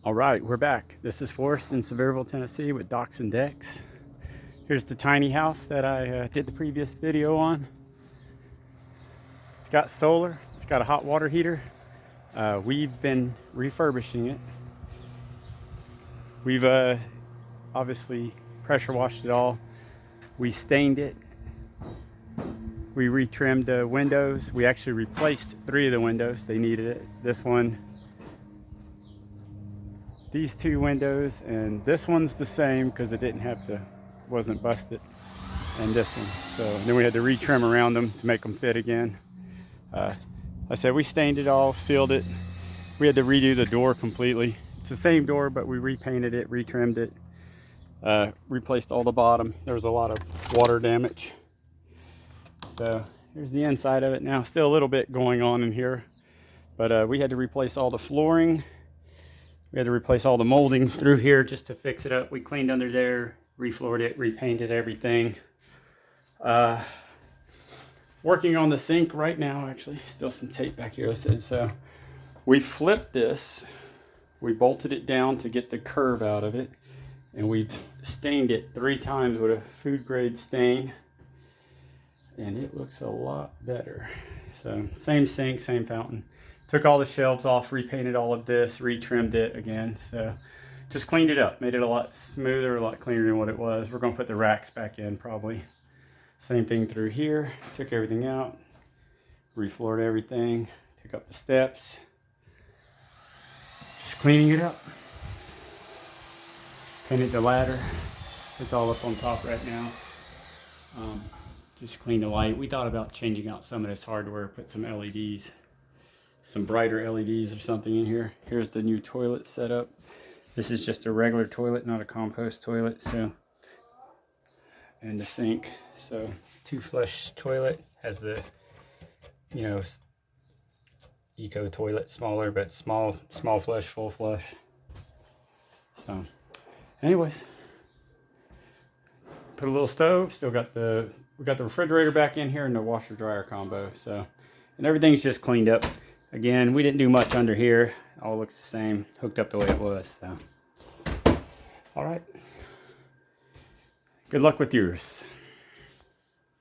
All right, we're back. This is Forrest in Sevierville, Tennessee with docks and decks. Here's the tiny house that I did the previous video on. It's got solar, it's got a hot water heater. We've been refurbishing it. We've obviously pressure washed it all. We stained it. We retrimmed the windows. We actually replaced 3 of the windows. They needed it. This one, these 2 windows, and this one's the same because it wasn't busted, and this one. So then we had to retrim around them to make them fit again. I said we stained it all, sealed it. We had to redo the door completely. It's the same door, but we repainted it, retrimmed it, replaced all the bottom. There was a lot of water damage. So here's the inside of it now. Still a little bit going on in here, but we had to replace all the flooring. We had to replace all the molding through here just to fix it up. We cleaned under there, refloored it, repainted everything. Working on the sink right now, actually. Still some tape back here, I said. So we flipped this. We bolted it down to get the curve out of it. And we've stained it 3 times with a food grade stain. And it looks a lot better. So same sink, same fountain. Took all the shelves off, repainted all of this, retrimmed it again. So just cleaned it up, made it a lot smoother, a lot cleaner than what it was. We're gonna put the racks back in probably. Same thing through here. Took everything out, refloored everything, took up the steps. Just cleaning it up. Painted the ladder. It's all up on top right now. Just cleaned the light. We thought about changing out some of this hardware, put some LEDs, some brighter LEDs or something in here. Here's the new toilet setup. This is just a regular toilet, not a compost toilet. So, and the sink. So 2 flush toilet, has the, eco toilet, smaller, but small flush, full flush. So anyways, put a little stove. Still got we got the refrigerator back in here and the washer dryer combo. So, and everything's just cleaned up. Again, we didn't do much under here. All looks the same, hooked up the way it was. So, all right. Good luck with yours.